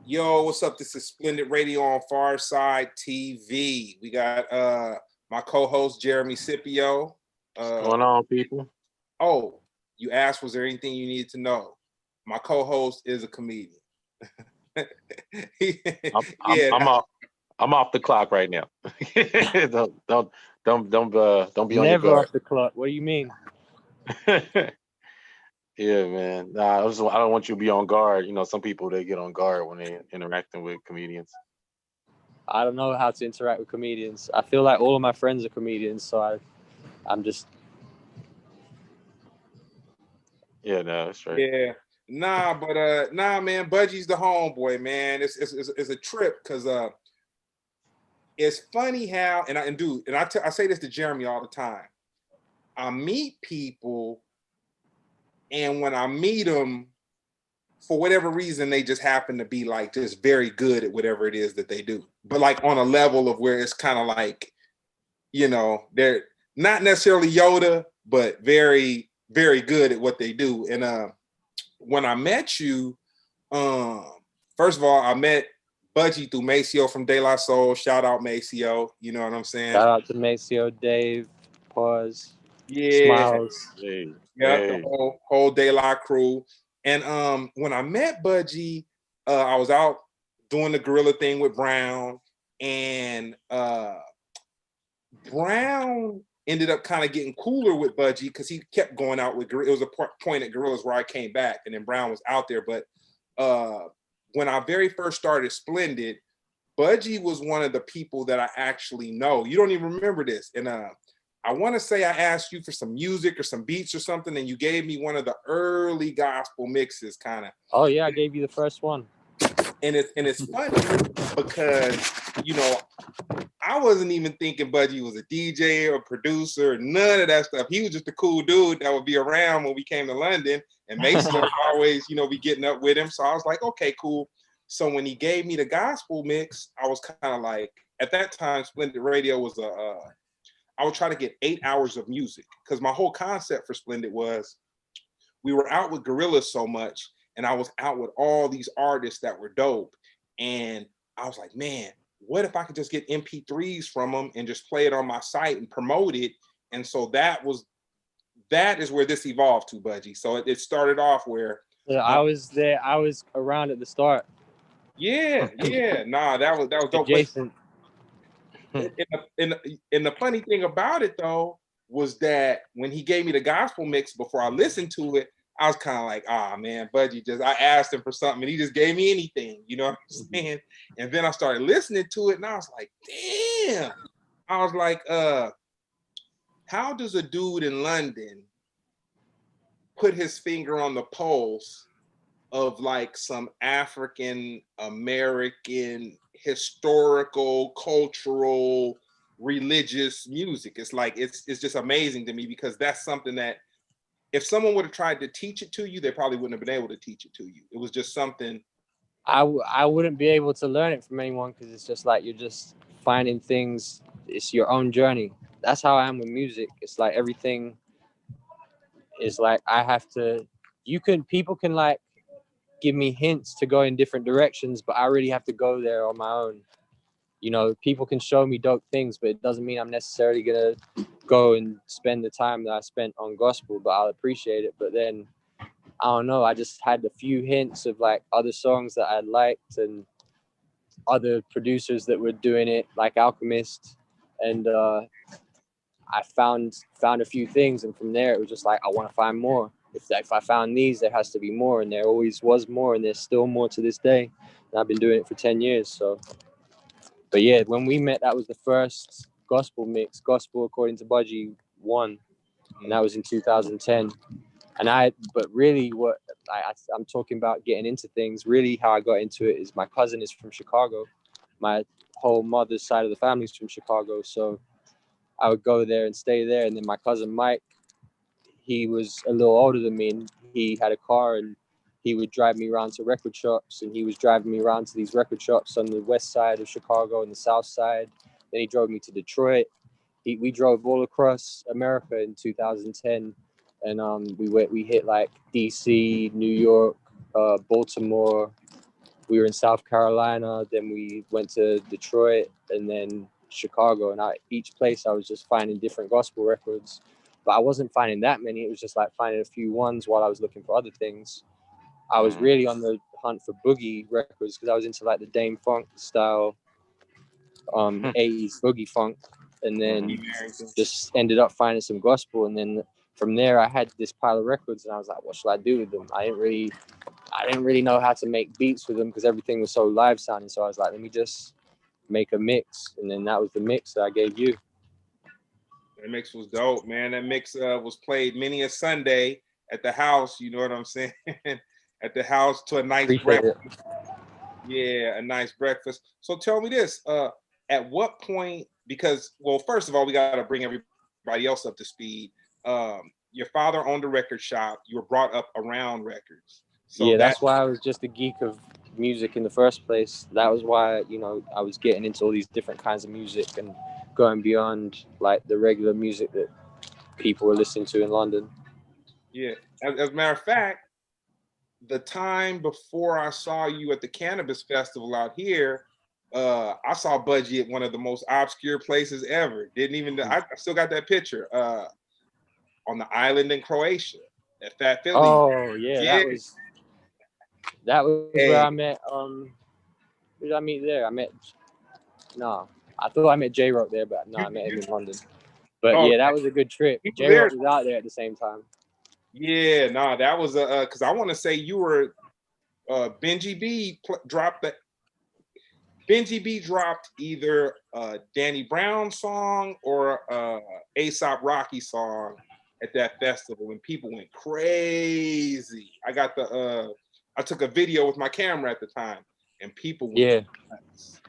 Yo, what's up? This is Splendid Radio on Pharcyde TV. We got my co-host Jeremy Scipio. What's going on, people? Oh, you asked, was there anything you needed to know? My co-host is a comedian. I'm off the clock right now. don't be on your Never guard. off the clock. What do you mean? Yeah, man. Nah, I don't want you to be on guard. You know, some people, they get on guard when they're interacting with comedians. I don't know how to interact with comedians. I feel like all of my friends are comedians, so I'm just. Yeah, no, that's right. Yeah, nah, man. Budgie's the homeboy, man. It's a trip because it's funny how I say this to Jeremy all the time. I meet people, and when I meet them, for whatever reason, they just happen to be like just very good at whatever it is that they do. But like on a level of where it's kind of like, you know, they're not necessarily Yoda, but very, very good at what they do. And when I met you, first of all, I met Budgie through Maceo from De La Soul. Shout out Maceo. You know what I'm saying? Shout out to Maceo, Dave, Pause, Yeah. Smiles. Hey, Yeah, hey. the whole De La crew. And when I met Budgie, I was out doing the gorilla thing with Brown, and Brown ended up kind of getting cooler with Budgie because he kept going out with Gorilla. It was a point at Gorillas where I came back, and then Brown was out there. But when I very first started Splendid, Budgie was one of the people that I actually know. You don't even remember this. And I want to say I asked you for some music or some beats or something, and you gave me one of the early gospel mixes, kind of. Oh yeah, I gave you the first one. And it's funny because, you know, I wasn't even thinking Budgie was a DJ or producer, none of that stuff. He was just a cool dude that would be around when we came to London, and Mason would always, you know, be getting up with him. So I was like, okay, cool. So when he gave me the gospel mix, I was kind of like, at that time, Splendid Radio was I would try to get 8 hours of music, because my whole concept for Splendid was we were out with Gorillas so much, and I was out with all these artists that were dope. And I was like, man, what if I could just get MP3s from them and just play it on my site and promote it? And so that is where this evolved to, Budgie. So it started off where I was there. I was around at the start. Yeah. Nah, that was dope. Jason. And the funny thing about it though was that when he gave me the gospel mix before I listened to it, I was kind of like, man, Budgie I asked him for something and he just gave me anything, you know what I'm saying? And then I started listening to it and I was like, damn. I was like, how does a dude in London put his finger on the pulse of like some African American historical, cultural, religious music? It's like it's just amazing to me, because that's something that if someone would have tried to teach it to you, they probably wouldn't have been able to teach it to you. It was just something. I wouldn't be able to learn it from anyone, because it's just like you're just finding things. It's your own journey. That's how I am with music. It's like everything is like I have to. People can like give me hints to go in different directions, but I really have to go there on my own. You know, people can show me dope things, but it doesn't mean I'm necessarily gonna go and spend the time that I spent on gospel, but I'll appreciate it. But then I don't know, I just had a few hints of like other songs that I liked and other producers that were doing it, like Alchemist, and I found a few things, and from there it was just like I want to find more. If I found these, there has to be more, and there always was more, and there's still more to this day. And I've been doing it for 10 years, so. But yeah, when we met, that was the first gospel mix, Gospel According to Budgie 1, and that was in 2010. But really what I'm talking about getting into things, really how I got into it is my cousin is from Chicago. My whole mother's side of the family is from Chicago, so I would go there and stay there. And then my cousin Mike, he was a little older than me, and he had a car, and he would drive me around to record shops, and he was driving me around to these record shops on the west side of Chicago and the south side. Then he drove me to Detroit. We drove all across America in 2010, and we hit like DC, New York, Baltimore. We were in South Carolina, then we went to Detroit, and then Chicago. And each place I was just finding different gospel records, but I wasn't finding that many. It was just like finding a few ones while I was looking for other things. I was really on the hunt for boogie records because I was into like the Dame Funk style, 80s boogie funk, and then just ended up finding some gospel. And then from there, I had this pile of records, and I was like, what should I do with them? I didn't really know how to make beats with them because everything was so live sounding. So I was like, let me just make a mix. And then that was the mix that I gave you. That mix was dope, man. That mix was played many a Sunday at the house. You know what I'm saying? At the house to a nice breakfast. Yeah, a nice breakfast. So tell me this, at what point, because, well, first of all, we got to bring everybody else up to speed. Your father owned a record shop. You were brought up around records. So yeah, that's why I was just a geek of music in the first place. That was why, you know, I was getting into all these different kinds of music and going beyond like the regular music that people were listening to in London. Yeah, as a matter of fact, the time before I saw you at the Cannabis Festival out here, I saw Budgie at one of the most obscure places ever. Didn't even, I still got that picture, on the island in Croatia at Fat Philly. Oh yeah, that was where I met, who did I meet there? I thought I met J-Rock there, but no, I met him in London. But yeah, that was a good trip. J-Rock was out there at the same time. Yeah, no, that was because I want to say you were Benji B dropped either Danny Brown song or A$AP Rocky song at that festival, and people went crazy. I took a video with my camera at the time, and people went nuts.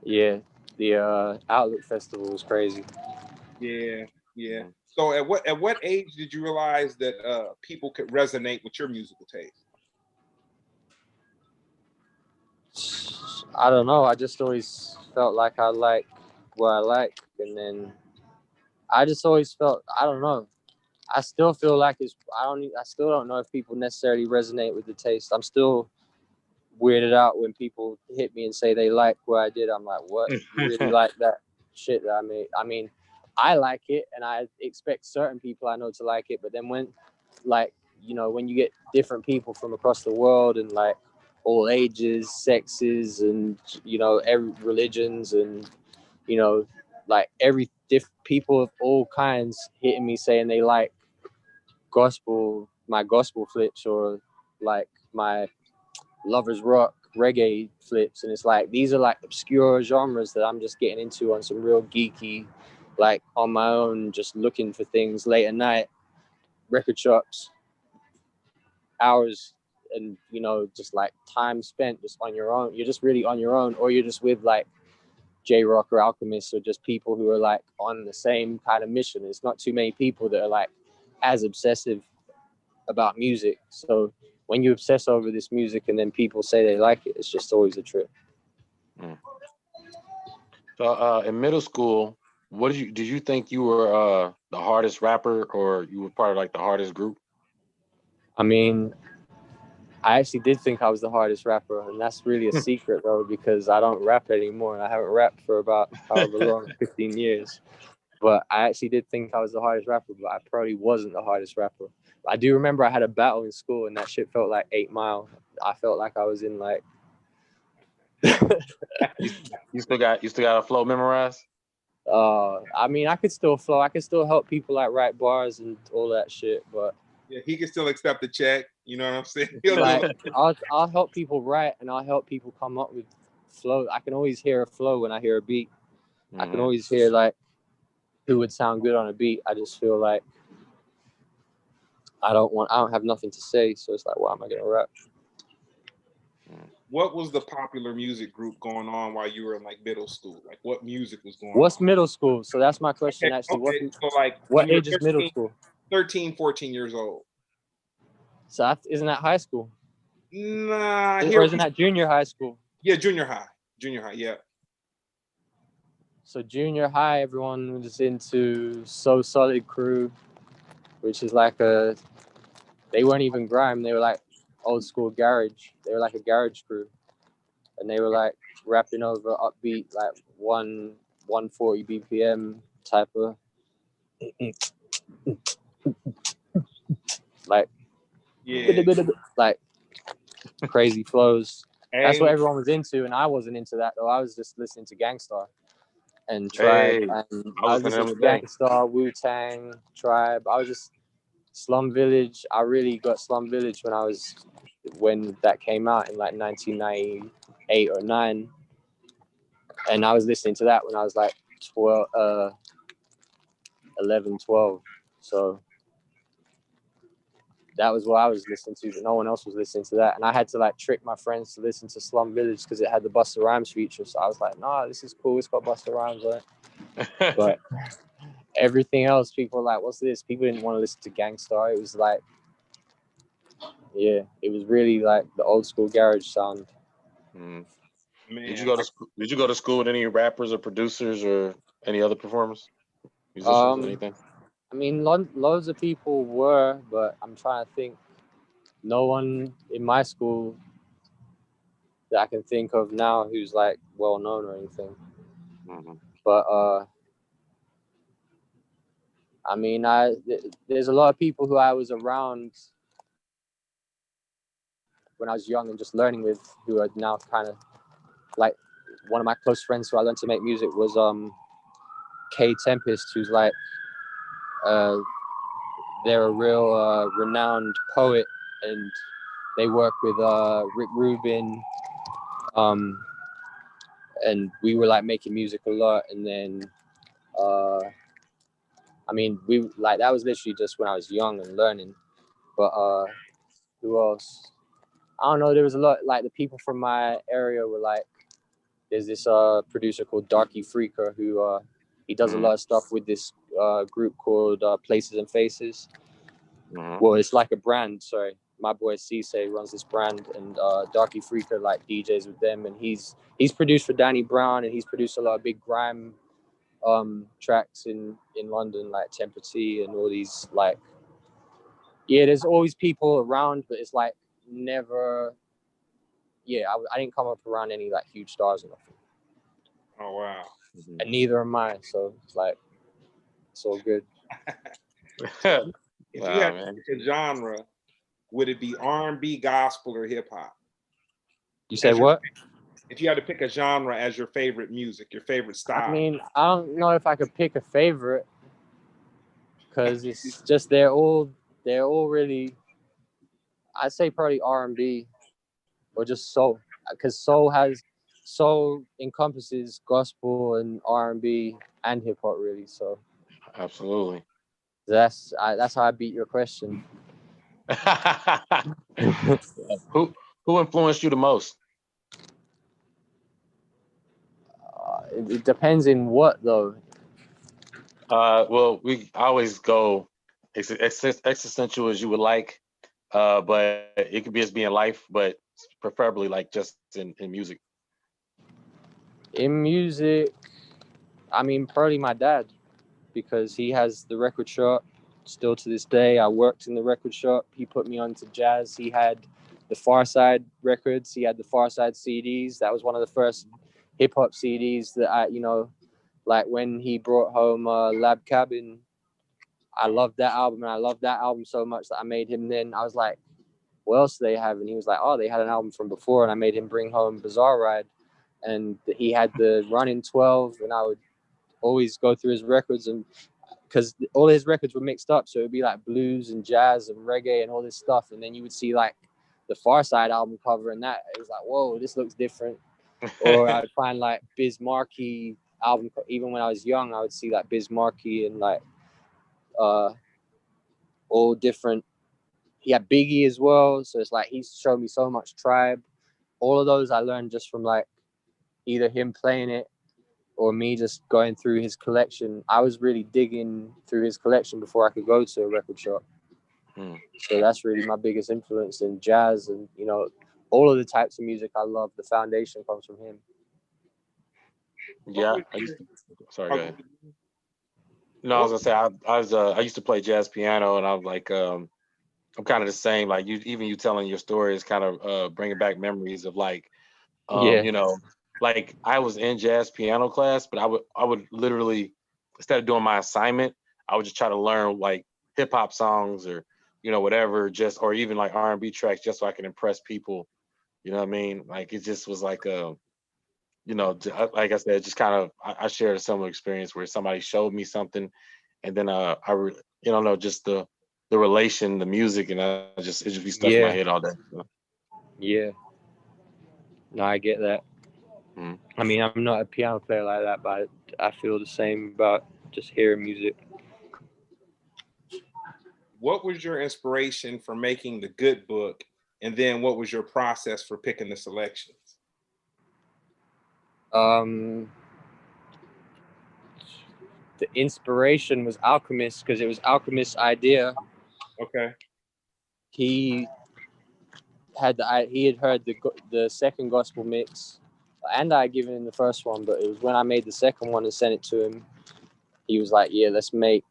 Yeah, the Outlook Festival was crazy. Yeah. So at what age did you realize that people could resonate with your musical taste? I don't know. I just always felt like I like what I like, and then I just always felt, I don't know. I still feel like I still don't know if people necessarily resonate with the taste. I'm still weirded out when people hit me and say they like what I did. I'm like, what? You really like that shit that I made? I mean, I like it, and I expect certain people I know to like it. But then when, like, you know, when you get different people from across the world and like all ages, sexes, and, you know, every religions, and, you know, like people of all kinds hitting me saying they like my gospel flips, or like my lovers rock reggae flips, and it's like these are like obscure genres that I'm just getting into on some real geeky, like on my own, just looking for things late at night, record shops, hours, and, you know, just like time spent just on your own. You're just really on your own, or you're just with like J-Rock or Alchemist, or just people who are like on the same kind of mission. It's not too many people that are like as obsessive about music. So when you obsess over this music and then people say they like it, it's just always a trip. So in middle school, did you think you were the hardest rapper, or you were part of like the hardest group? I mean, I actually did think I was the hardest rapper, and that's really a secret though, because I don't rap anymore, and I haven't rapped for about however long, 15 years. But I actually did think I was the hardest rapper, but I probably wasn't the hardest rapper. I do remember I had a battle in school, and that shit felt like 8 Mile. I felt like I was in like. You still got a flow memorized? I mean, I could still flow. I could still help people like write bars and all that shit, but yeah, he can still accept the check. You know what I'm saying? Like, I'll help people write, and I'll help people come up with flow. I can always hear a flow when I hear a beat. I can always hear like who would sound good on a beat. I just feel like I don't have nothing to say, so it's like, why am I gonna rap? What was the popular music group going on while you were in like middle school? Like, what music was going on? What's middle school? So that's my question, actually. Okay. So like, what age is middle school? 13, 14 years old. So isn't that high school? Nah. Or isn't that junior high school? Yeah, junior high, yeah. So junior high, everyone was into So Solid Crew, which is like they weren't even grime. They were like old school garage. They were like a garage crew, and they were like rapping over upbeat, like 140 BPM type of like like crazy flows. That's what everyone was into, and I wasn't into that though. I was just listening to Gangstar and Tribe, and I was listening to Gangstar, Wu-Tang, Tribe. I was just Slum Village. I really got Slum Village when that came out in like 1998 or 9, and I was listening to that when I was like 11, 12. So that was what I was listening to, but no one else was listening to that. And I had to like trick my friends to listen to Slum Village because it had the Busta Rhymes feature. So I was like, nah, this is cool. It's got Busta Rhymes on it. But everything else, people were like, what's this? People didn't want to listen to Gangstar. It was like, yeah, it was really like the old school garage sound. Mm. Did you go to school with any rappers or producers or any other performers? Musicians, anything? I mean, loads of people were, but I'm trying to think. No one in my school that I can think of now who's like well known or anything. Mm-hmm. But I mean, there's a lot of people who I was around when I was young and just learning with, who are now kind of like one of my close friends who I learned to make music was K Tempest, who's like they're a real renowned poet, and they work with Rick Rubin, and we were like making music a lot. And then I mean, we like that was literally just when I was young and learning. But who else? I don't know. There was a lot, like the people from my area were like, there's this producer called Darky Freaker who he does a lot of stuff with this group called Places and Faces. Well, it's like a brand. Sorry, my boy Cisse runs this brand, and Darky Freaker like DJs with them, and he's produced for Danny Brown, and he's produced a lot of big grime tracks in London, like Temper T and all these like. Yeah, there's always people around, but it's like never. Yeah, I didn't come up around any like huge stars or nothing. Oh wow! And neither am I, so it's like it's all good. If you had to pick a genre, would it be R&B, gospel, or hip hop? You said what? If you had to pick a genre as your favorite music, your favorite style. I mean, I don't know if I could pick a favorite because it's just they're all really. I'd say probably R&B or just soul, because soul encompasses gospel and R&B and hip hop really. So absolutely, that's how I beat your question. Who influenced you the most? It depends in what though. Well, we always go existential as you would like, but it could be as being life, but preferably like just in music. In music, I mean, probably my dad, because he has the record shop still to this day. I worked in the record shop. He put me onto jazz. He had the Pharcyde records. He had the Pharcyde CDs. That was one of the first hip hop CDs that I, like when he brought home Lab Cabin. I loved that album, and I loved that album so much that I made him then. I was like, what else do they have? And he was like, oh, they had an album from before. And I made him bring home Bizarre Ride. And he had the Running 12, and I would always go through his records, and because all his records were mixed up, so it would be like blues and jazz and reggae and all this stuff, and then you would see like the Pharcyde album cover, and that it was like, whoa, this looks different. Or I would find like Biz Markie album, even when I was young, I would see like Biz Markie and like all different. He had Biggie as well, so it's like he showed me so much Tribe. All of those I learned just from like either him playing it or me just going through his collection. I was really digging through his collection before I could go to a record shop. So that's really my biggest influence in jazz, and all of the types of music I love. The foundation comes from him. Yeah. Sorry, go ahead. No, I was gonna say I used to play jazz piano, and I'm like I'm kind of the same. Like you telling your story is kind of bringing back memories of like Yeah, you know, like I was in jazz piano class, but I would literally, instead of doing my assignment, I would just try to learn like hip hop songs or whatever, just or even like R&B tracks, just so I can impress people. You know what I mean? Like it just was like like I said, just kind of I shared a similar experience where somebody showed me something, and then no, just the relation, the music, and it just be stuck in my yeah, head all day. yeah. No, I get that. Mhm. I mean, I'm not a piano player like that, but I feel the same about just hearing music. What was your inspiration for making the good book? And then what was your process for picking the selections? Um, the inspiration was Alchemist because it was Alchemist's idea. Okay. He he had heard the second gospel mix, and I had given him the first one, but it was when I made the second one and sent it to him. He was like, "Yeah, let's make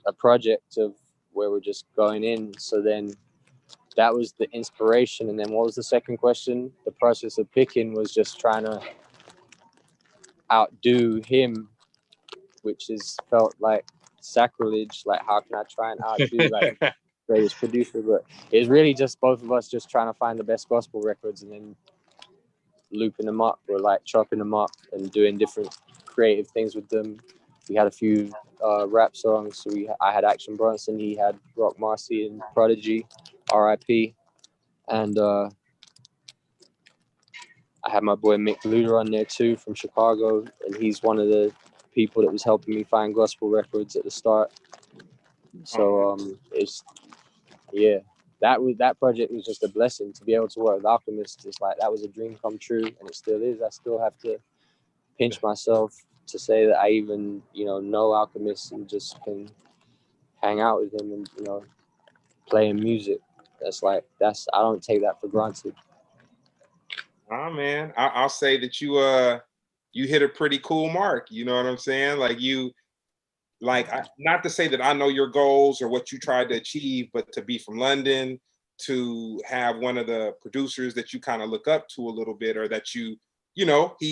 a project of where we're just going in." So then that was the inspiration. And then what was the second question? The process of picking was just trying to outdo him, which is felt like sacrilege. Like, how can I try and outdo like the greatest producer? But it's really just both of us just trying to find the best gospel records and then looping them up or like chopping them up and doing different creative things with them. We had a few rap songs. So I had Action Bronson, he had Rock Marcy and Prodigy, R.I.P. And I had my boy Mick Luder on there too from Chicago, and he's one of the people that was helping me find gospel records at the start. So it's yeah, that project was just a blessing to be able to work with Alchemist. It's like that was a dream come true, and it still is. I still have to pinch myself to say that I even know Alchemist and just can hang out with him and playing music. I don't take that for granted. Oh man, I'll say that you hit a pretty cool mark. You know what I'm saying? Like not to say that I know your goals or what you tried to achieve, but to be from London, to have one of the producers that you kind of look up to a little bit, or that he.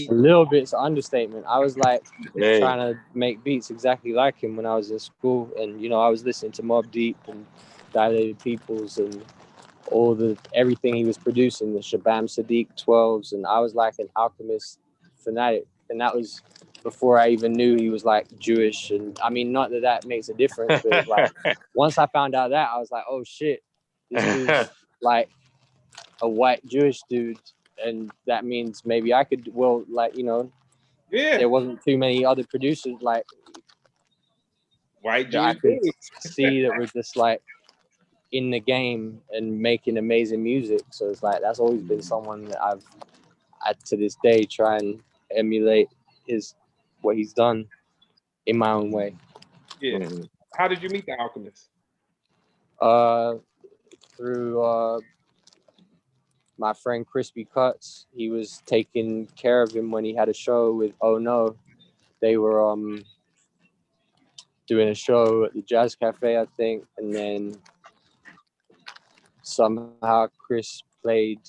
A little bit's an understatement. I was like Hey. trying to make beats exactly like him when I was in school, and I was listening to Mobb Deep and Dilated Peoples and everything he was producing, the Shabam Sadiq 12s, and I was like an Alchemist fanatic, and that was before I even knew he was like Jewish. And I mean, not that makes a difference, but it's like once I found out that, I was like, oh shit, this dude's like a white Jewish dude, and that means maybe I could, Yeah, there wasn't too many other producers like white that I Jewish could dude. see that were just like in the game and making amazing music. So it's like that's always been someone that I to this day try and emulate what he's done in my own way. Yeah. Mhm. How did you meet the Alchemist? Through my friend Crispy Cuts. He was taking care of him when he had a show with Oh No. They were doing a show at the Jazz Cafe, I think, and then somehow Chris played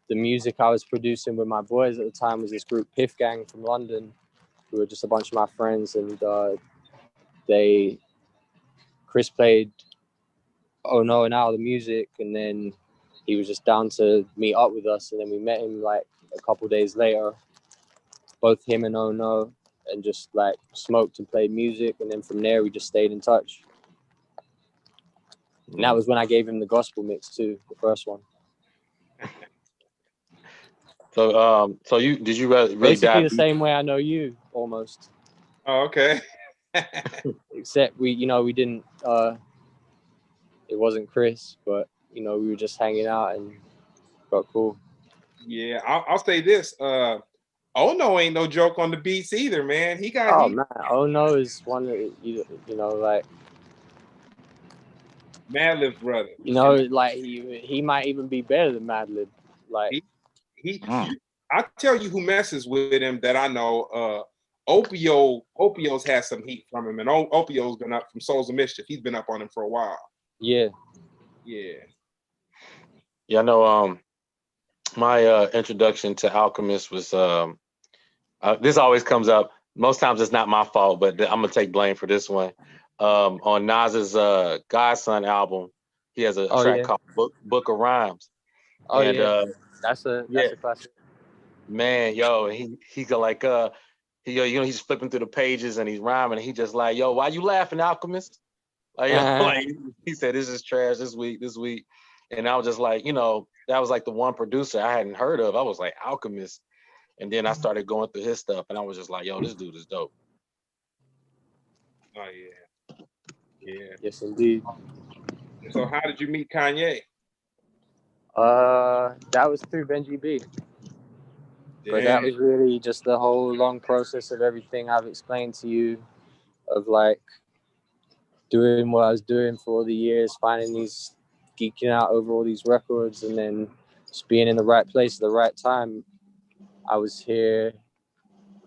the music I was producing with my boys at the time. Was this group Piff Gang from London, who were just a bunch of my friends, and Chris played Oh No and Out the music, and then he was just down to meet up with us, and then we met him like a couple days later, both him and Oh No, and just like smoked and played music, and then from there we just stayed in touch. And that was when I gave him the gospel mix too, the first one. So did you really Basically dive the deep? same way I know you, almost. Oh, okay. Except we didn't. It wasn't Chris, but we were just hanging out and got cool. Yeah, I'll say this. Oh no, ain't no joke on the beats either, man. Man, Oh No is one that like Madlib's brother. like he might even be better than Madlib. Like He I tell you who messes with him that I know. Opio's had some heat from him, and Opio's been up from Souls of Mischief. He's been up on him for a while. Yeah. Yeah, I know. My introduction to Alchemist was this always comes up. Most times it's not my fault, but I'm gonna take blame for this one. On Nas's Godson album, he has a track called Book of Rhymes. Oh, and that's a classic. Man, yo, he go like he's flipping through the pages and he's rhyming, and he just like, yo, why you laughing, Alchemist? Like, like he said, this is trash this week. And I was just like, that was like the one producer I hadn't heard of. I was like, Alchemist. And then I started going through his stuff, and I was just like, yo, this dude is dope. Oh yeah. Yes, indeed. So how did you meet Kanye? That was through Benji B. Damn. But that was really just the whole long process of everything I've explained to you, of like doing what I was doing for all the years, finding these, geeking out over all these records, and then just being in the right place at the right time. I was here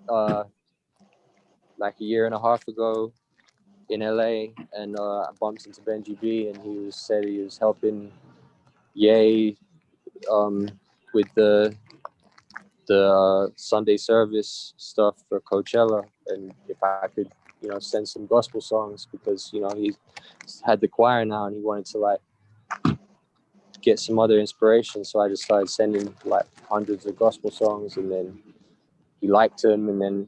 like a year and a half ago in LA, and I bumped into Benji B, and he said he was helping Ye with the Sunday service stuff for Coachella, and if I could, send some gospel songs, because he had the choir now and he wanted to like get some other inspiration. So I just started sending like hundreds of gospel songs, and then he liked them, and then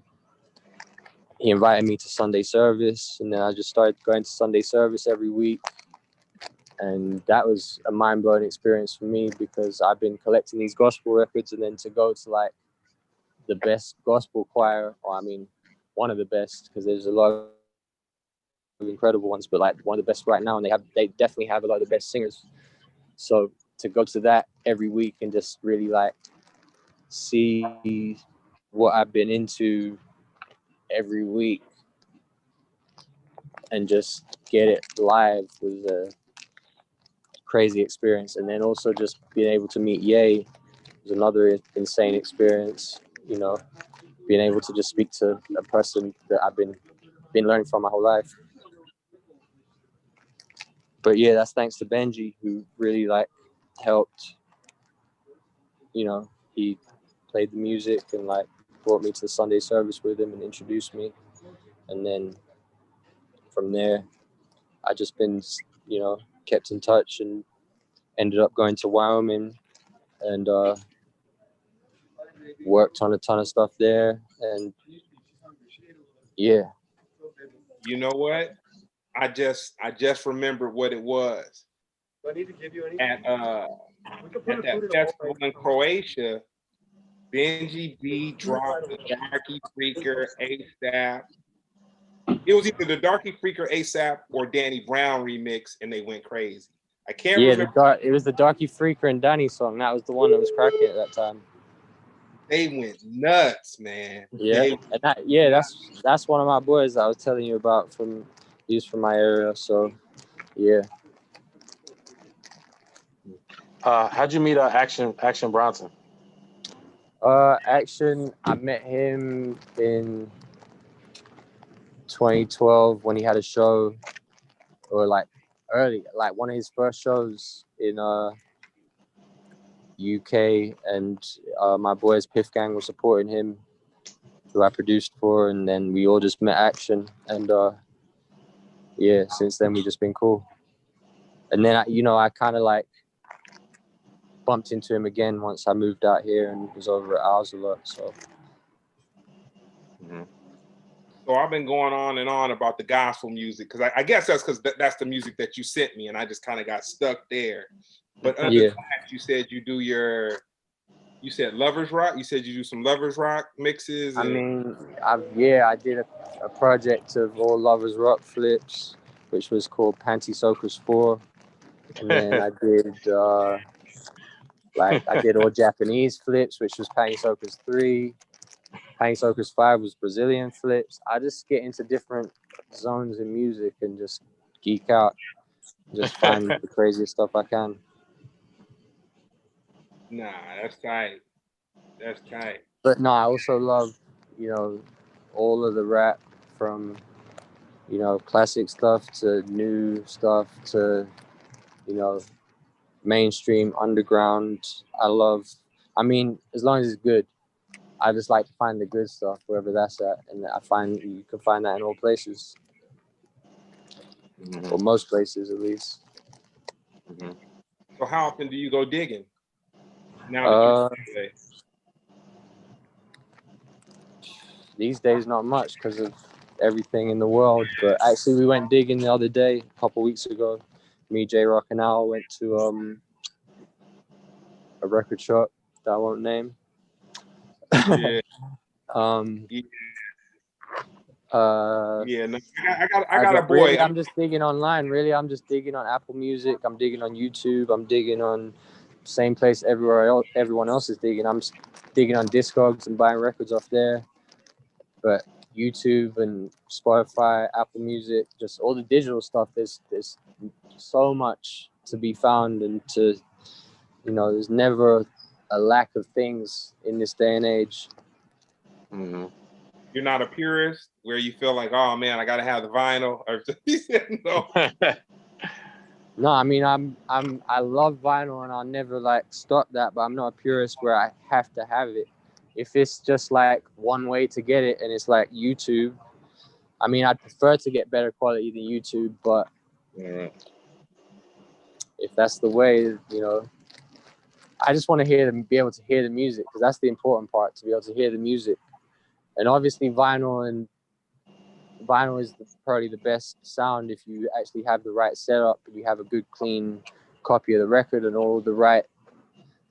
he invited me to Sunday service, and then I just started going to Sunday service every week. And that was a mind-blowing experience for me, because I've been collecting these gospel records, and then to go to like the best gospel choir, or I mean, one of the best, because there's a lot of incredible ones, but like one of the best right now, and they definitely have a lot of the best singers. So to go to that every week and just really like see what I've been into every week and just get it live was a crazy experience. And then also just being able to meet Ye was another insane experience, being able to just speak to a person that I've been learning from my whole life. But yeah, that's thanks to Benji, who really like helped. He played the music and like brought me to the Sunday service with him and introduced me. And then from there, I just been, kept in touch and ended up going to Wyoming and worked on a ton of stuff there. And yeah. You know what? I just remembered what it was. Do I need to give you anything? At that festival in Croatia, Benji B dropped the Darky Freaker ASAP. It was either the Darky Freaker ASAP or Danny Brown remix, and they went crazy. I can't remember. It was the Darky Freaker and Danny song. That was the one that was cracking at that time. They went nuts, man. Yeah, that's one of my boys that I was telling you about. He's from my area, so yeah. How'd you meet Action Bronson? Action, I met him in 2012 when he had a show, or like early, like one of his first shows in UK, and my boys Piff Gang were supporting him, who I produced for, and then we all just met Action, and yeah, since then we just been cool. And then I kind of like bumped into him again once I moved out here and was over at ours a lot. So. Mm-hmm. So I've been going on and on about the gospel music, because I guess that's because that's the music that you sent me, and I just kind of got stuck there. But under that, you said you said Lovers Rock. You said you do some Lovers Rock mixes. I mean, I did a project of all Lovers Rock flips, which was called Panty Soakers 4. And then I did all Japanese flips, which was Panty Soakers 3. Panty Soakers 5 was Brazilian flips. I just get into different zones in music and just geek out, just find the craziest stuff I can. Nah, that's tight. That's tight. But no, I also love, all of the rap, from, you know, classic stuff to new stuff to, you know, mainstream, underground. I mean, as long as it's good. I just like to find the good stuff wherever that's at, and I find you can find that in all places, or most places at least. So how often do you go digging? Now these days, not much because of everything in the world. But actually, we went digging the other day, a couple weeks ago. Me, J Rock, and Al went to a record shop that I won't name. Yeah. No, I got a boy. Really, I'm just digging online. Really, I'm just digging on Apple Music. I'm digging on YouTube. I'm digging on same place everyone else is digging. I'm just digging on Discogs and buying records off there. But YouTube and Spotify, Apple Music, just all the digital stuff. There's so much to be found, and to, you know, there's never a lack of things in this day and age. You're not a purist where you feel like, oh man, I gotta have the vinyl, or no. No, I mean, I love vinyl and I'll never like stop that, but I'm not a purist where I have to have it. If it's just like one way to get it and it's like YouTube, I mean, I'd prefer to get better quality than YouTube, but if that's the way, you know, I just want to be able to hear the music, because that's the important part, to be able to hear the music. And obviously vinyl is probably the best sound if you actually have the right setup and you have a good clean copy of the record and all the right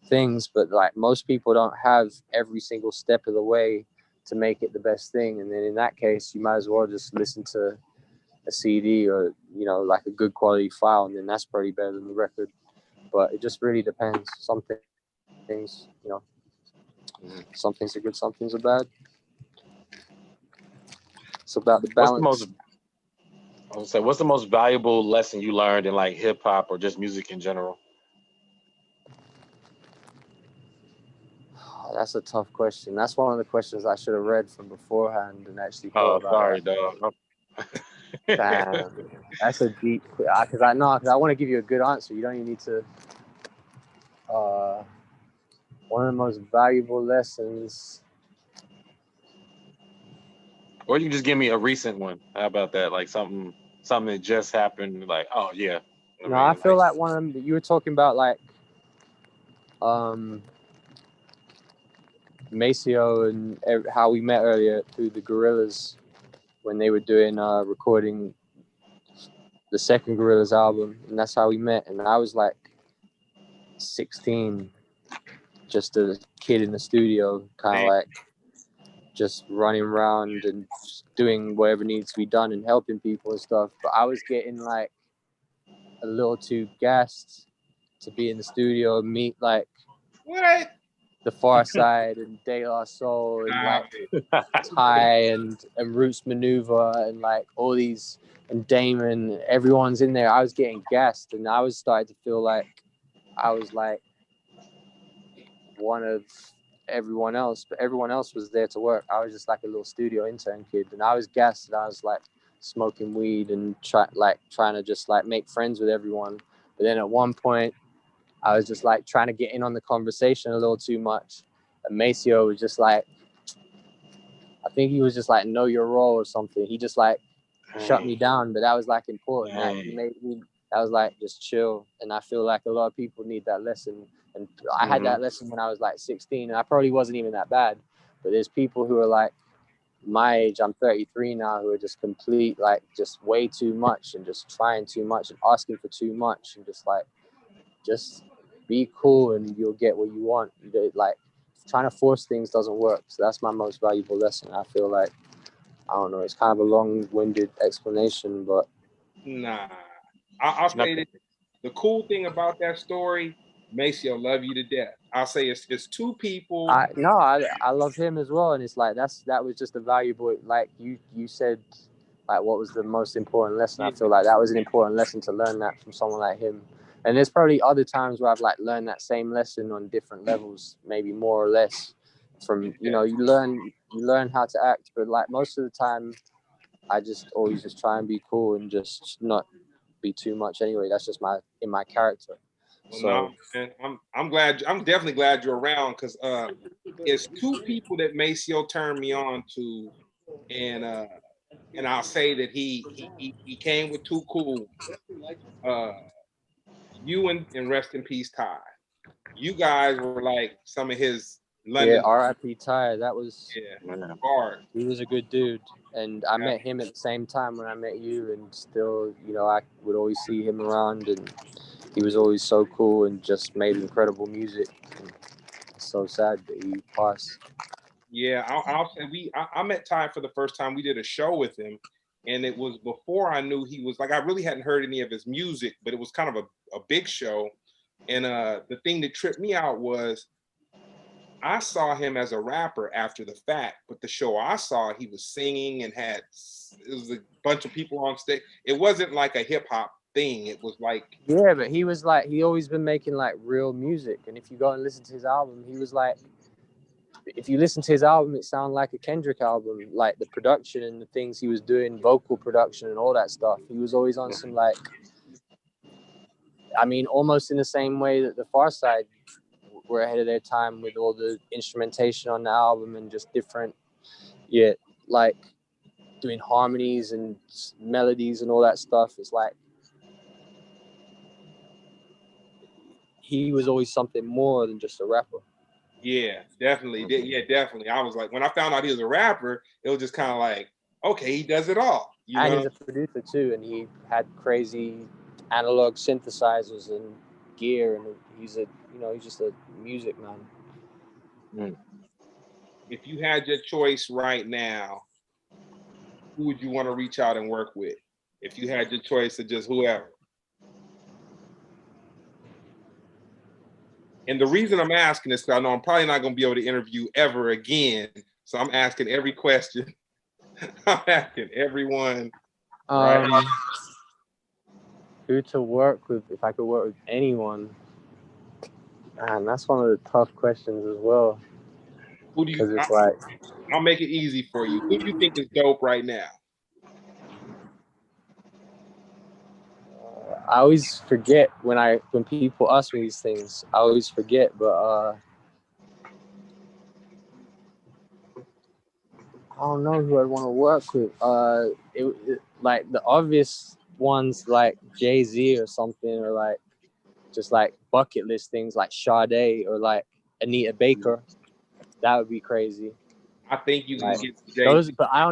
things. But like, most people don't have every single step of the way to make it the best thing, and then in that case you might as well just listen to a CD or, you know, like a good quality file, and then that's probably better than the record. But it just really depends. Some things, you know, some things are good, some things are bad. It's about the balance. What's the most valuable lesson you learned in like hip hop or just music in general? Oh, that's a tough question. That's one of the questions I should have read from beforehand and actually thought about. Sorry, dog. Damn, that's a deep. Because I want to give you a good answer. You don't even need to. One of the most valuable lessons. Or you can just give me a recent one. How about that? Like something that just happened. Like, oh yeah. I feel like one of them that you were talking about, like Maceo and how we met earlier through the Gorillas when they were doing recording the second Gorillas album, and that's how we met. And I was like 16, just a kid in the studio, kind of like just running around and doing whatever needs to be done and helping people and stuff. But I was getting like a little too gassed to be in the studio and meet like What? the Pharcyde and De La Soul and like Ty and Roots Maneuver and like all these, and Damon, everyone's in there. I was getting gassed, and I was starting to feel like I was like one of everyone else, but everyone else was there to work. I was just like a little studio intern kid, and I was gassed, and I was like smoking weed and trying to just like make friends with everyone. But then at one point I was just like trying to get in on the conversation a little too much, and Maceo was just like, I think he was just like, know your role or something. He just like shut me down, but that was like important. Like, he made me, that was like, just chill. And I feel like a lot of people need that lesson. And I had that lesson when I was like 16, and I probably wasn't even that bad. But there's people who are like my age, I'm 33 now, who are just complete, like just way too much and just trying too much and asking for too much, and just like, just be cool and you'll get what you want. Like, trying to force things doesn't work. So that's my most valuable lesson. I feel like, I don't know, it's kind of a long-winded explanation, but nah, I'll say that the cool thing about that story, Maceo love you to death. I'll say it's two people. I love him as well, and it's like that was just a valuable, like you said, like what was the most important lesson. I feel like that was an important lesson to learn that from someone like him. And there's probably other times where I've like learned that same lesson on different levels, maybe more or less. From, you know, you learn you learn how to act, but like most of the time, I just always just try and be cool and just not be too much anyway. That's just in my character. Well, So no, man, I'm glad. I'm definitely glad you're around because it's two people that Maceo turned me on to, and I'll say that he came with Too Cool. You and rest in peace, Ty. You guys were like some of his yeah, London. R.I.P. Ty. That was Yeah, hard. he was a good dude, and I Yeah. met him at the same time when I met you, and still, you know, I would always see him around, and he was always so cool and just made incredible music. And it's so sad that he passed. Yeah, I'll say I met Ty for the first time. We did a show with him, and it was before I knew he was like I really hadn't heard any of his music, but it was kind of a big show. And the thing that tripped me out was I saw him as a rapper after the fact, but the show I saw, he was singing and it was a bunch of people on stage. It wasn't like a hip hop thing. It was like Yeah, but he was like he always been making like real music, and if you go and listen to his album, he was like. If you listen to his album, it sounded like a Kendrick album, like the production and the things he was doing, vocal production and all that stuff. He was always on some like, I mean, almost in the same way that the Pharcyde were ahead of their time with all the instrumentation on the album and just different, yeah, like doing harmonies and melodies and all that stuff. It's like he was always something more than just a rapper. yeah, definitely. Yeah, definitely. I was like, when I found out he was a rapper, it was just kind of like, okay, he does it all. You And know? he's a producer too, and he had crazy analog synthesizers and gear, and he's just a music man. If you had your choice right now, who would you want to reach out and work with? If you had your choice of just whoever. And the reason I'm asking is because I know I'm probably not going to be able to interview ever again. So I'm asking every question. I'm asking everyone. Right? Who to work with? If I could work with anyone, man, that's one of the tough questions as well. Who do you? Because it's like I'll make it easy for you. Who do you think is dope right now? I always forget when people ask me these things. I always forget, but I don't know who I'd want to work with. Like the obvious ones like Jay-Z or something, or like just like bucket list things like Sade or like Anita Baker. That would be crazy. I think you can get Jay-Z. Those, but I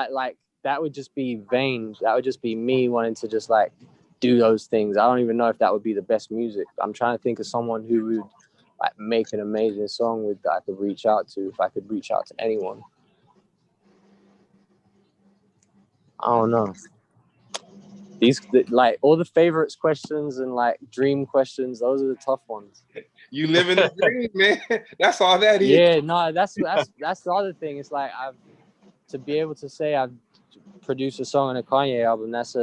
like that would just be vain. That would just be me wanting to just like do those things. I don't even know if that would be the best music. I'm trying to think of someone who would like make an amazing song with that I could reach out to if I could reach out to anyone. I don't know. These like all the favorites questions and like dream questions, those are the tough ones. You live in the dream, man. That's all that is. Yeah, no, that's the other thing. It's like to be able to say I've produced a song on a Kanye album, that's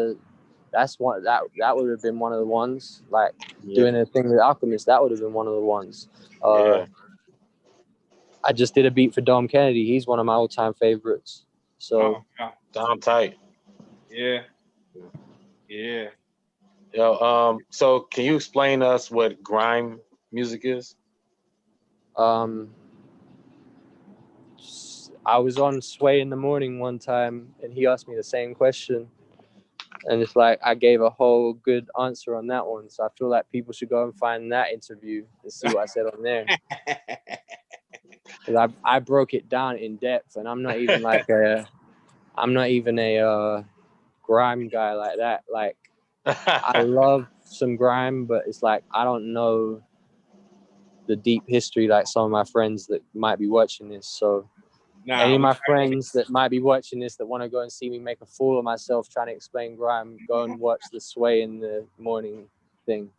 one that would have been one of the ones. Like doing a thing with Alchemist, that would have been one of the ones. I just did a beat for Dom Kennedy. He's one of my all-time favorites. So Dom tight. Yeah. Yeah. Yo, so can you explain to us what grime music is? I was on Sway in the Morning one time, and he asked me the same question. And it's like I gave a whole good answer on that one. So I feel like people should go and find that interview and see what I said on there. Because I broke it down in depth, and I'm not even a grime guy like that. Like I love some grime, but it's like I don't know the deep history like some of my friends that might be watching this. So any of my friends that might be watching this that want to go and see me make a fool of myself trying to explain grime, go and watch the Sway in the Morning thing.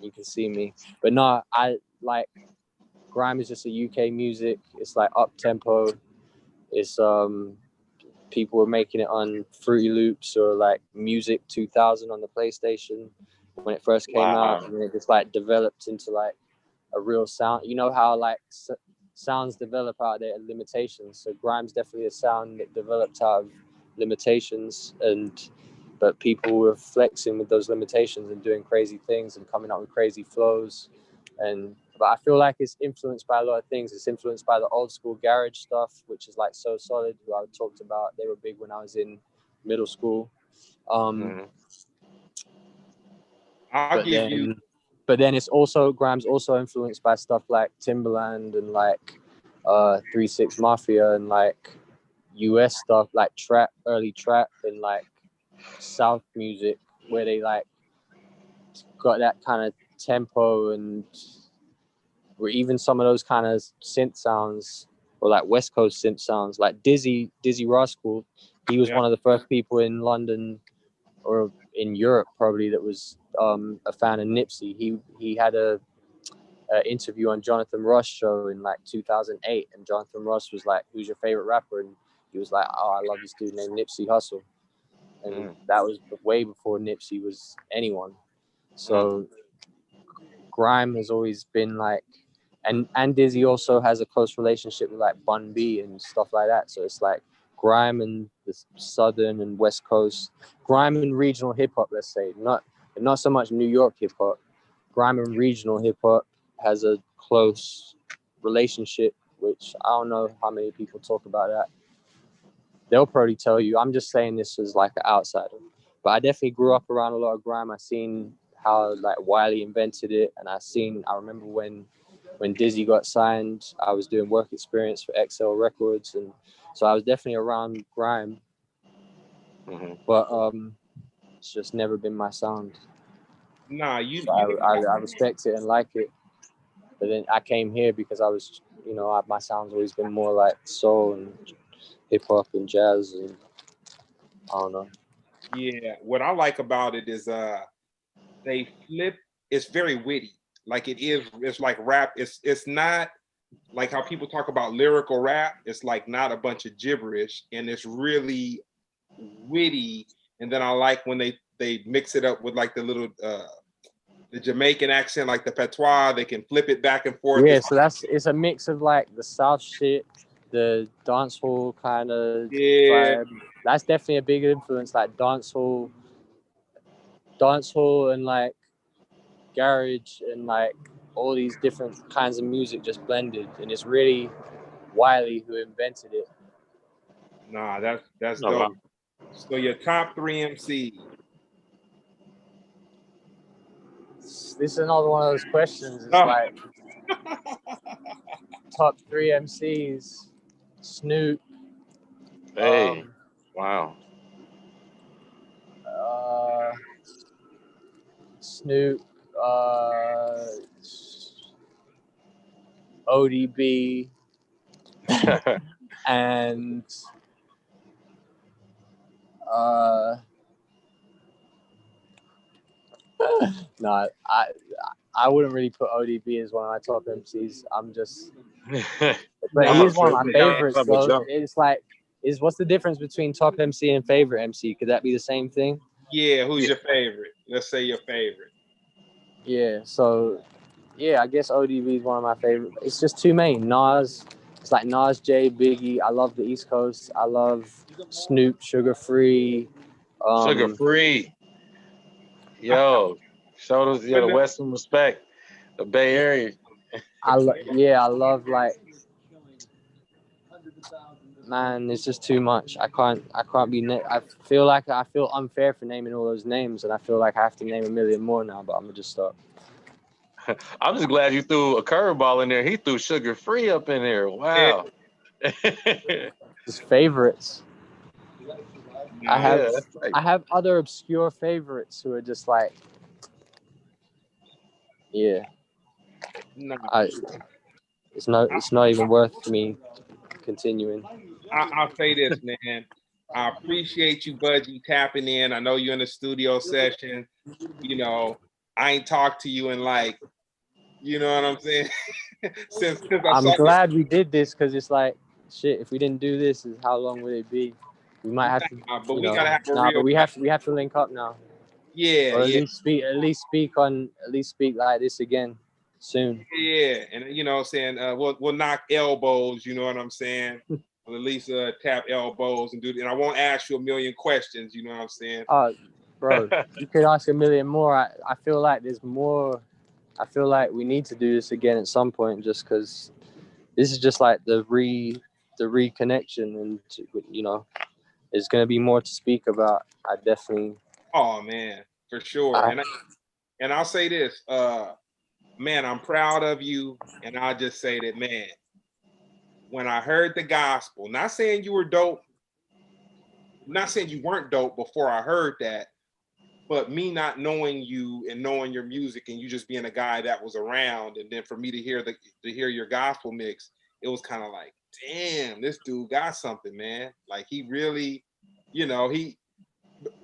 You can see me. But no, I like grime is just a UK music. It's like up tempo. It's people were making it on Fruity Loops or like Music 2000 on the PlayStation when it first came out, and it just like developed into like a real sound. You know how like sounds develop out of their limitations. So grime's definitely a sound that developed out of limitations, but people were flexing with those limitations and doing crazy things and coming up with crazy flows. But I feel like it's influenced by a lot of things. It's influenced by the old school garage stuff, which is like So Solid, who I talked about. They were big when I was in middle school. But then it's also, grime's also influenced by stuff like Timberland and like 3-6 Mafia and like US stuff like trap, early trap, and like South music, where they like got that kind of tempo, and where even some of those kind of synth sounds, or like West Coast synth sounds, like Dizzy Rascal. He was one of the first people in London or in Europe probably that was a fan of Nipsey. He had a interview on Jonathan Ross show in like 2008, and Jonathan Ross was like, "Who's your favorite rapper?" And he was like, "Oh, I love this dude named Nipsey Hussle." And that was way before Nipsey was anyone. So grime has always been like, and Dizzy also has a close relationship with like Bun B and stuff like that. So it's like grime and the Southern and West Coast, grime and regional hip hop, let's say, not so much New York hip hop. Grime and regional hip hop has a close relationship, which I don't know how many people talk about that. They'll probably tell you. I'm just saying this as like an outsider. But I definitely grew up around a lot of grime. I seen how like Wiley invented it, and I remember when Dizzy got signed, I was doing work experience for XL Records, and so I was definitely around grime. But it's just never been my sound. Nah, I respect it and like it. But then I came here because I was, my sound's always been more like soul and hip hop and jazz, and I don't know. Yeah, what I like about it is they flip. It's very witty. Like it's like rap. It's not like how people talk about lyrical rap. It's like not a bunch of gibberish, and it's really witty. And then I like when they mix it up with like the little the Jamaican accent, like the patois. They can flip it back and forth. Yeah, so it's a mix of like the South shit, the dancehall kind of vibe. That's definitely a big influence, like dancehall and like garage and like all these different kinds of music just blended, and it's really Wiley who invented it. Nah, that's dope. So your top 3 MC. This is another one of those questions. It's like top 3 MCs. Snoop. Hey, wow. Snoop. ODB. And no, I wouldn't really put ODB as one of my top MCs. I'm just, but he is one of my favorites. Though it's like, what's the difference between top MC and favorite MC? Could that be the same thing? Yeah, who's your favorite? Let's say your favorite. Yeah, so yeah, I guess ODB is one of my favorite. It's just too many. Nas. It's like Nas, J, Biggie. I love the East Coast. I love Snoop, Sugar Free. Sugar Free. Yo, show us the West some respect. The Bay Area. I love like, man, it's just too much. I can't be. I feel unfair for naming all those names, and I feel like I have to name a million more now. But I'm gonna just stop. I'm just glad you threw a curveball in there. He threw Sugar Free up in there. Wow. His favorites. I have other obscure favorites who are just like, yeah. No. It's not even worth me continuing. I'll say this, man. I appreciate you, Budgie, tapping in. I know you're in the studio session. I ain't talked to you in like, you know what I'm saying? since I'm glad we did this, because it's like, shit, if we didn't do this, how long would it be? We might have to. But we gotta have a real. But we have to link up now. Yeah. Or at least speak like this again, soon. Yeah, and you know what I'm saying, we'll knock elbows, you know what I'm saying? We'll at least tap elbows and do it. And I won't ask you a million questions, you know what I'm saying? Bro, you could ask a million more. I feel like there's more. I feel like we need to do this again at some point, just because this is just like the reconnection, and you know, there's gonna be more to speak about. I definitely. Oh man, for sure. And I'll say this, man, I'm proud of you. And I'll just say that, man, when I heard the gospel, not saying you were dope, not saying you weren't dope before I heard that, but me not knowing you and knowing your music and you just being a guy that was around, and then for me to hear your gospel mix, it was kind of like, damn, this dude got something, man. Like he really, you know,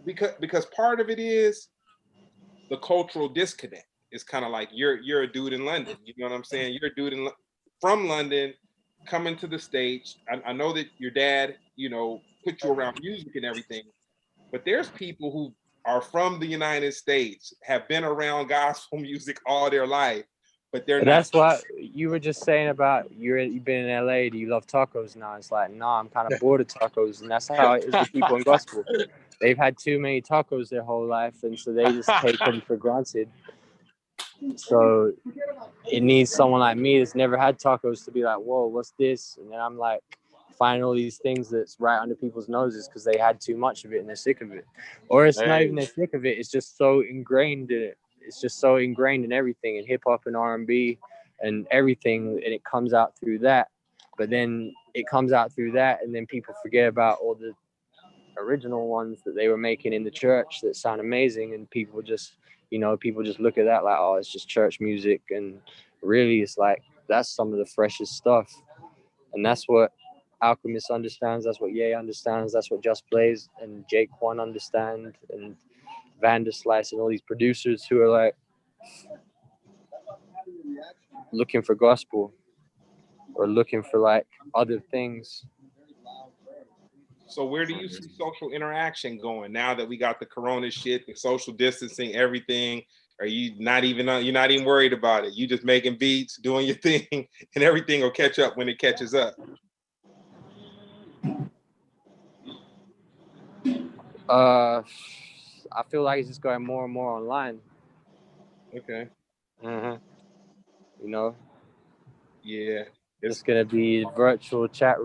because part of it is the cultural disconnect. It's kind of like you're a dude in London, you know what I'm saying? You're a dude from London coming to the States. I know that your dad, you know, put you around music and everything, but there's people who are from the United States, have been around gospel music all their life, but they're not. That's what you were just saying about you've been in LA. Do you love tacos now? It's like, no, I'm kind of bored of tacos, and that's how it is with people in gospel. They've had too many tacos their whole life, and so they just take them for granted. So it needs someone like me that's never had tacos to be like, whoa, what's this? And then I'm like, finding all these things that's right under people's noses because they had too much of it and they're sick of it. Or it's not even they're sick of it, it's just so ingrained in it. It's just so ingrained in everything, in hip hop and R&B and everything, and it comes out through that. But then it comes out through that, and then people forget about all the original ones that they were making in the church that sound amazing, and people just look at that like, oh, it's just church music. And really, it's like, that's some of the freshest stuff. And that's what Alchemist understands, that's what Ye understands, that's what Just Blaze and Jake One understand, and Vanderslice and all these producers who are like looking for gospel or looking for like other things. So where do you see social interaction going now that we got the corona shit, the social distancing, everything? Are you you're not even worried about it? You just making beats, doing your thing, and everything will catch up when it catches up? I feel like it's just going more and more online. Okay. You know? Yeah. It's gonna be virtual chat.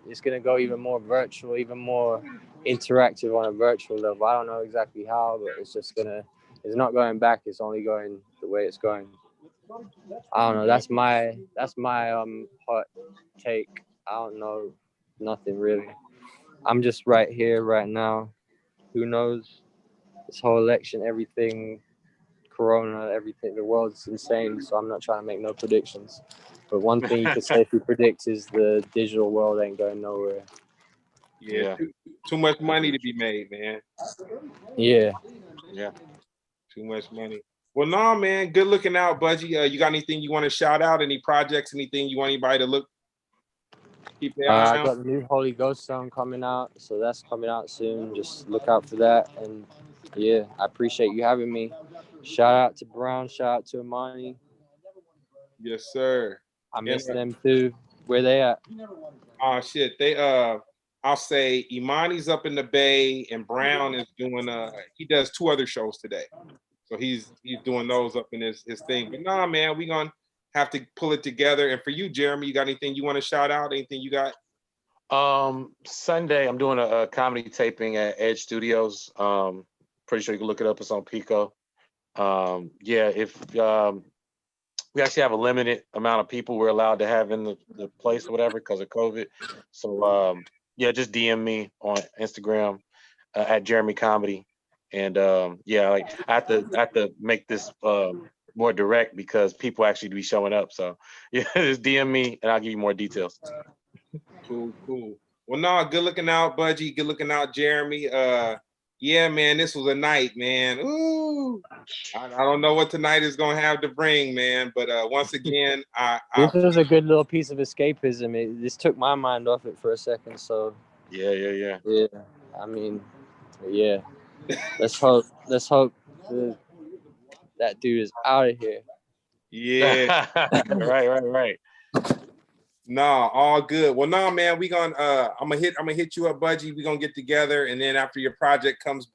It's gonna go even more virtual, even more interactive on a virtual level. I don't know exactly how, but it's not going back. It's only going the way it's going. I don't know. That's my hot take. I don't know nothing really. I'm just right here, right now. Who knows? This whole election, everything, corona, everything, the world's insane. So I'm not trying to make no predictions. But one thing you can safely predict is the digital world ain't going nowhere. Yeah. Too much money to be made, man. Yeah. Too much money. Well, no, man. Good looking out, Budgie. You got anything you want to shout out? Any projects? Anything you want anybody to keep their eye I out? got the new Holy Ghost song coming out, so that's coming out soon. Just look out for that. And yeah, I appreciate you having me. Shout out to Brown. Shout out to Imani. Yes, sir. I miss them too. Where they at? Oh shit. I'll say Imani's up in the Bay and Brown is doing he does 2 other shows today. So he's doing those up in his thing. But nah, man, we gonna have to pull it together. And for you, Jeremy, you got anything you want to shout out? Anything you got? Sunday I'm doing a comedy taping at Edge Studios. Pretty sure you can look it up. It's on Pico. If we actually have a limited amount of people we're allowed to have in the place or whatever because of COVID. So just DM me on Instagram at Jeremy Comedy. And I have to make this more direct because people actually be showing up. So yeah, just DM me and I'll give you more details. Cool. Well, no, good looking out, Budgie. Good looking out, Jeremy. Yeah, man, this was a night, man. Ooh, I don't know what tonight is gonna have to bring, man. But once again, this was a good little piece of escapism. This took my mind off it for a second. So yeah. I mean, yeah. Let's hope that dude is out of here. Yeah. Right. Nah, all good. Well, no, man, we gonna I'm gonna hit you up, Budgie. We gonna get together, and then after your project comes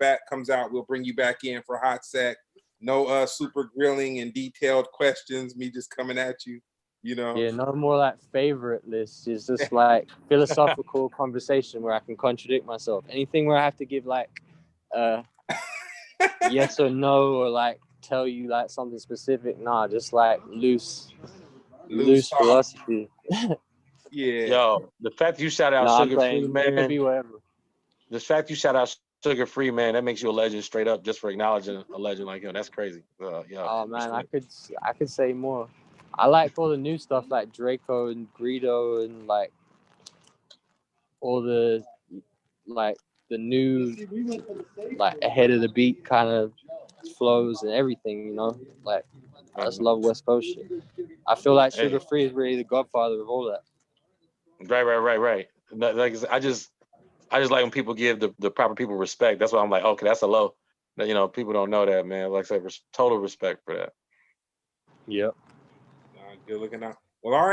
out, we'll bring you back in for hot sec. No super grilling and detailed questions. Me just coming at you, you know. Yeah, no more like favorite lists. It's just like philosophical conversation where I can contradict myself. Anything where I have to give like yes or no, or like tell you like something specific. Nah, just like loose talk. philosophy. Yeah. Yo, the fact you shout out I'm Sugar Free, playing. It could be man. whatever. The fact you shout out Sugar Free, man, that makes you a legend straight up just for acknowledging a legend like him. That's crazy. Yeah. Oh man, I could say more. I like all the new stuff like Draco and Greedo and like all the like the new like ahead of the beat kind of flows and everything, you know. Like I just love West Coast shit. I feel like Sugar Free is really the godfather of all that. Right. Like I just like when people give the proper people respect. That's why I'm like, okay, that's a low. You know, people don't know that, man. Like I said, total respect for that. Yep. Good looking out. Well, all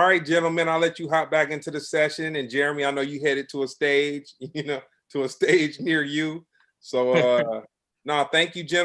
right, gentlemen. I'll let you hop back into the session. And Jeremy, I know you headed to a stage, to a stage near you. So, no, thank you, gentlemen.